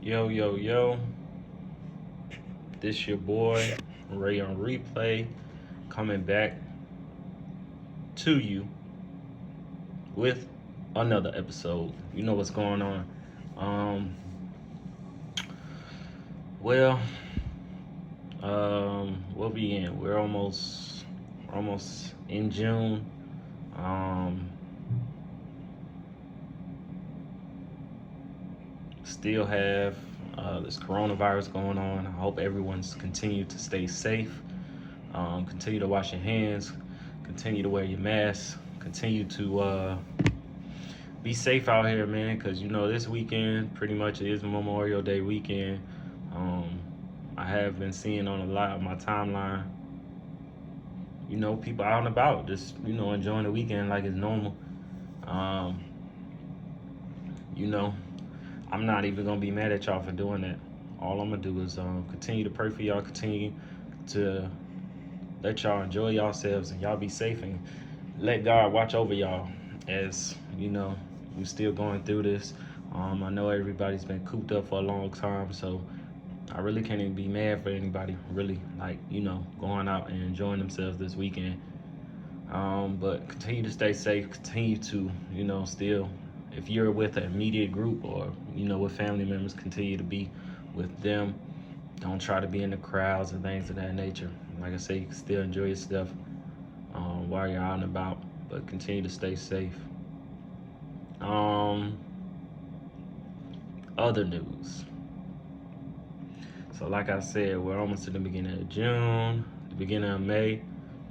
Yo, yo, yo. This your boy, Ray on Replay, coming back to you with another episode. You know what's going on. Um, well, what we in? We're almost in June. Um, Still have this coronavirus going on. I hope everyone's continued to stay safe. Continue to wash your hands. Continue to wear your mask. Continue to be safe out here, man, because this weekend pretty much is Memorial Day weekend. Um, I have been seeing on a lot of my timeline, people out and about, just enjoying the weekend like it's normal. Um, you know, I'm not even gonna be mad at y'all for doing that. All I'm gonna do is continue to pray for y'all, continue to let y'all enjoy yourselves and y'all be safe and let God watch over y'all as we're still going through this. I know everybody's been cooped up for a long time, so I really can't even be mad for anybody really going out and enjoying themselves this weekend. But continue to stay safe. Continue to still, if you're with an immediate group or with family members, continue to be with them. Don't try to be in the crowds and things of that nature. Like I say, you can still enjoy yourself while you're out and about, but continue to stay safe. Um, Other news. So, like I said, we're almost at the beginning of June, the beginning of May.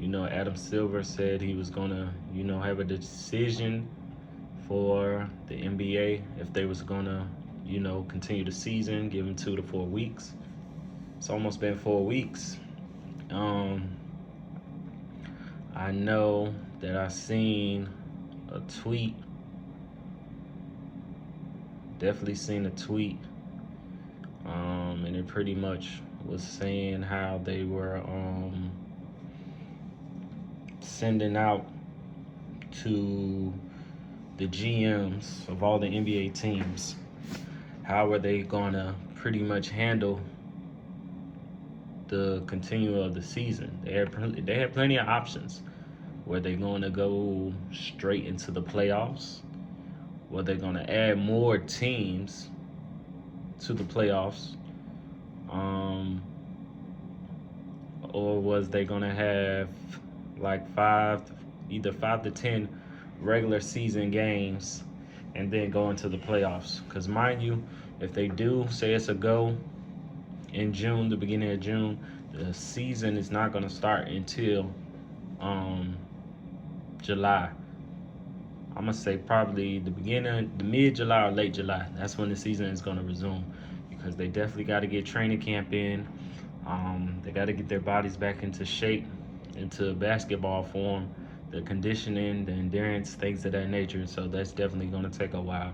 Adam Silver said he was gonna, have a decision for the NBA if they was gonna, continue the season, give him 2 to 4 weeks. It's almost been 4 weeks. Um, I know that I seen a tweet. Definitely seen a tweet, and it pretty much was saying how they were sending out to the GMs of all the NBA teams. How are they gonna pretty much handle the continuing of the season? They had plenty of options. Were they going to go straight into the playoffs? Were they going to add more teams to the playoffs? Or was they going to have like either 5 to 10 regular season games and then go into the playoffs? Because mind you, if they do say it's a go in June, the beginning of June, the season is not going to start until July. I'm gonna say probably the mid-July or late July. That's when the season is gonna resume, because they definitely got to get training camp in. They got to get their bodies back into shape, into basketball form, the conditioning, the endurance, things of that nature. So that's definitely gonna take a while.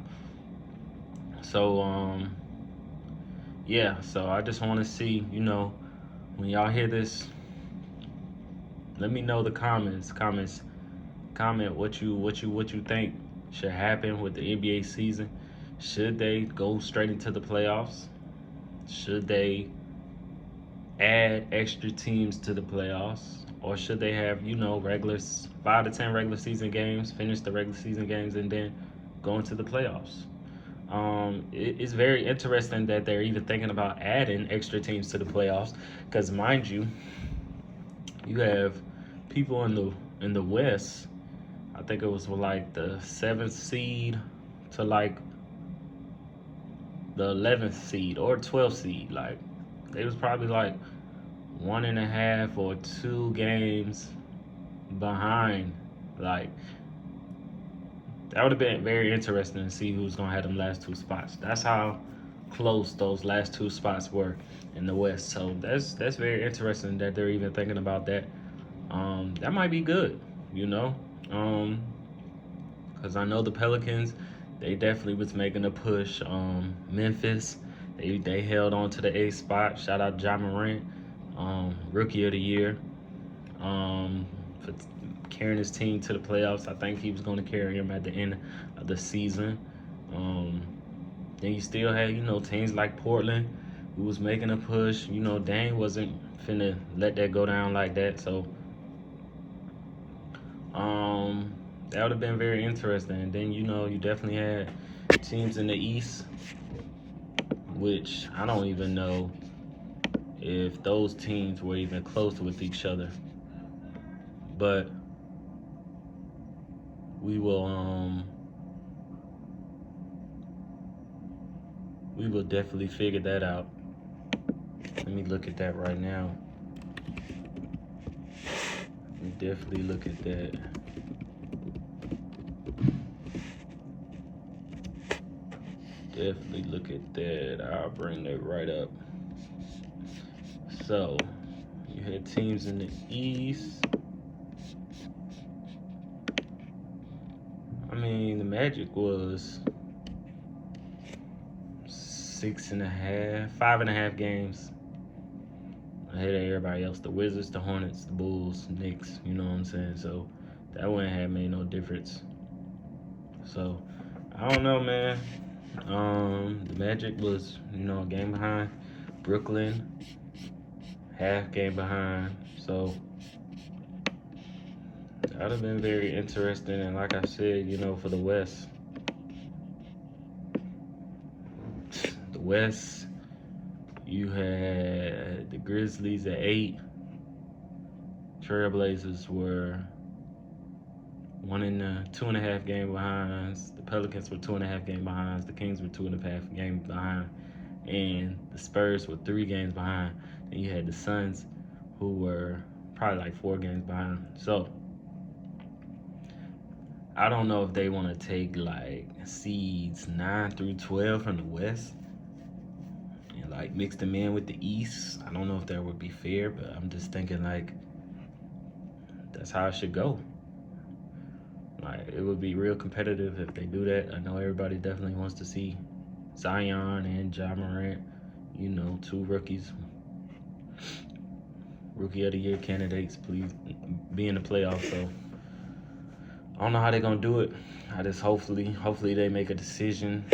So yeah. So I just want to see, when y'all hear this, let me know the comments. Comment what you think should happen with the NBA season. Should they go straight into the playoffs? Should they add extra teams to the playoffs? Or should they have, regular 5 to 10 regular season games, finish the regular season games, and then go into the playoffs? It's very interesting that they're even thinking about adding extra teams to the playoffs, because mind you, you have people in the West. I think it was like the 7th seed to like the 11th seed or 12th seed. Like, they was probably like 1.5 or 2 games behind. Like, that would have been very interesting to see who's gonna have them last 2 spots. That's how close those last 2 spots were in the West. So that's very interesting that they're even thinking about that. That might be good, you know. Because I know the Pelicans, they definitely was making a push. Memphis, they held on to the 8th spot. Shout out Ja Morant, Rookie of the Year, for carrying his team to the playoffs. I think he was going to carry him at the end of the season. Then you still had, teams like Portland who was making a push. Dame wasn't finna let that go down like that. So um, that would have been very interesting. And then, you definitely had teams in the East, which I don't even know if those teams were even close with each other. But we will definitely figure that out. Let me look at that right now. We definitely look at that. Definitely look at that. I'll bring that right up. So you had teams in the East. I mean, the Magic was 5.5 games ahead of everybody else. The Wizards, the Hornets, the Bulls, Knicks. You know what I'm saying? So that wouldn't have made no difference. So I don't know, man. The Magic was, a game behind. Brooklyn, half game behind. So that would have been very interesting. And like I said, for the West, you had the Grizzlies at 8. Trailblazers were 2.5 game behinds. The Pelicans were 2.5 game behinds. The Kings were 2.5 games behind, and the Spurs were 3 games behind. And you had the Suns, who were probably like 4 games behind. So I don't know if they want to take like seeds 9 through 12 from the West and like mix them in with the East. I don't know if that would be fair, but I'm just thinking like that's how it should go. Like it would be real competitive if they do that. I know everybody definitely wants to see Zion and Ja Morant, 2 rookies, rookie of the year candidates, please be in the playoffs. So I don't know how they're gonna do it. I just hopefully they make a decision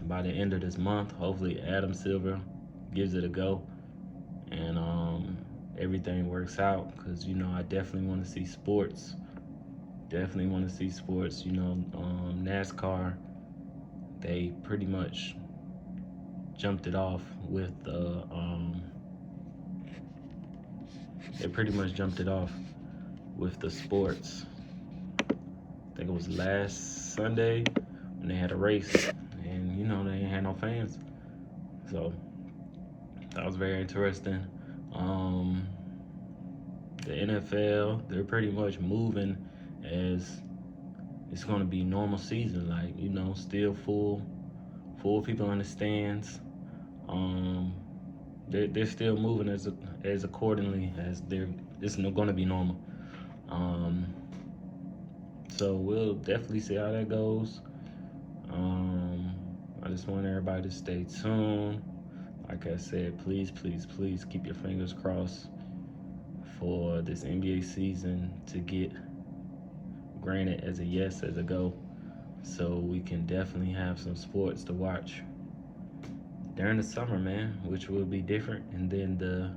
by the end of this month. Hopefully Adam Silver gives it a go, and everything works out. Cause I definitely want to see sports. Definitely want to see sports. NASCAR, they pretty much jumped it off with the. They pretty much jumped it off with the sports. I think it was last Sunday when they had a race, and they ain't had no fans. So that was very interesting. The NFL, they're pretty much moving as it's going to be normal season, like still full people in the stands. They're still moving as accordingly as it's going to be normal. So we'll definitely see how that goes. I just want everybody to stay tuned. Like I said, please keep your fingers crossed for this NBA season to get granted as a yes, as a go, so we can definitely have some sports to watch during the summer, man, which will be different. And then the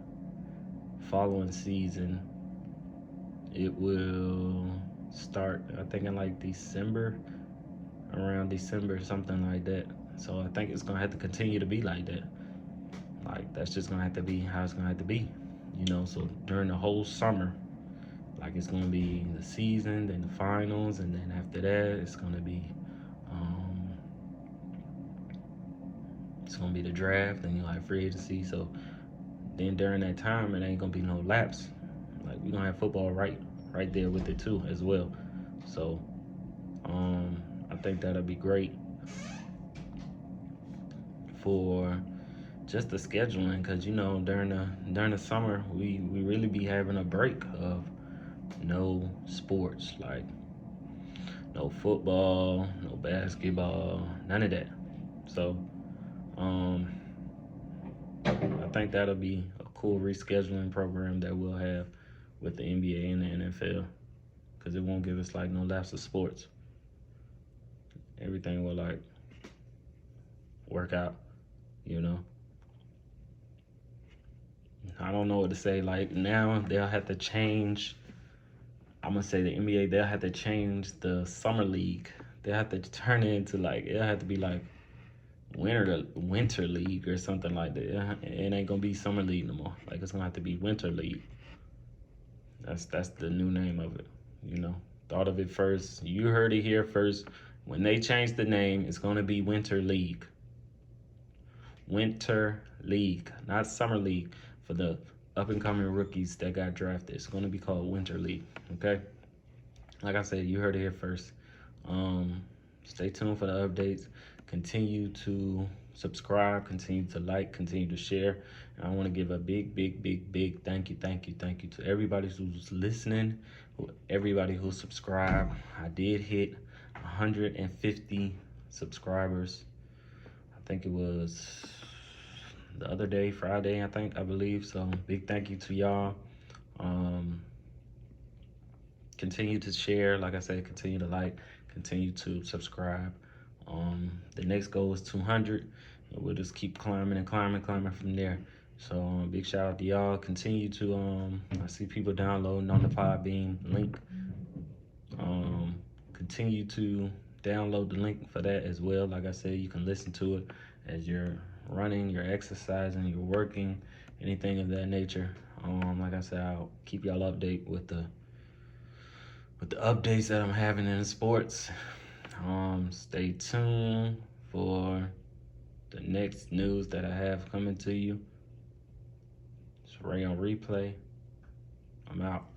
following season, it will start, I think, in like December, around December, something like that. So I think it's gonna have to continue to be like that. Like that's just gonna have to be how it's gonna have to be, So during the whole summer, like it's gonna be the season, then the finals, and then after that, it's gonna be the draft, and like free agency. So then during that time, it ain't gonna be no lapse. Like we're gonna have football right there with it too as well. So I think that'll be great for just the scheduling, because during the summer we really be having a break of no sports, like no football, no basketball, none of that. So I think that'll be a cool rescheduling program that we'll have with the NBA and the NFL, because it won't give us like no lapse of sports. Everything will like workout, you know. I don't know what to say. Like now they'll have to change. I'm gonna say the NBA. They'll have to change the summer league. They'll have to turn it into like it'll have to be like winter league or something like that. It ain't gonna be summer league no more. Like it's gonna have to be winter league. That's the new name of it. You know, thought of it first. You heard it here first. When they change the name, it's gonna be winter league. Winter league, not summer league for the up and coming rookies that got drafted. It's gonna be called winter league. Okay. Like I said, you heard it here first. Um, Stay tuned for the updates. Continue to subscribe, continue to like, continue to share. And I want to give a big, big, big, big thank you to everybody who's listening, everybody who subscribed. I did hit 150 subscribers. I think it was the other day, Friday, I believe. So big thank you to y'all. Um, Continue to share, like I said, continue to like, continue to subscribe. The next goal is 200, and we'll just keep climbing and climbing from there. So big shout out to y'all. Continue to I see people downloading on the Podbean link. Continue to download the link for that as well. Like I said, you can listen to it as you're running, you're exercising, you're working, anything of that nature. Like I said, I'll keep y'all update with the updates that I'm having in the sports. Stay tuned for the next news that I have coming to you. It's Ray on Replay. I'm out.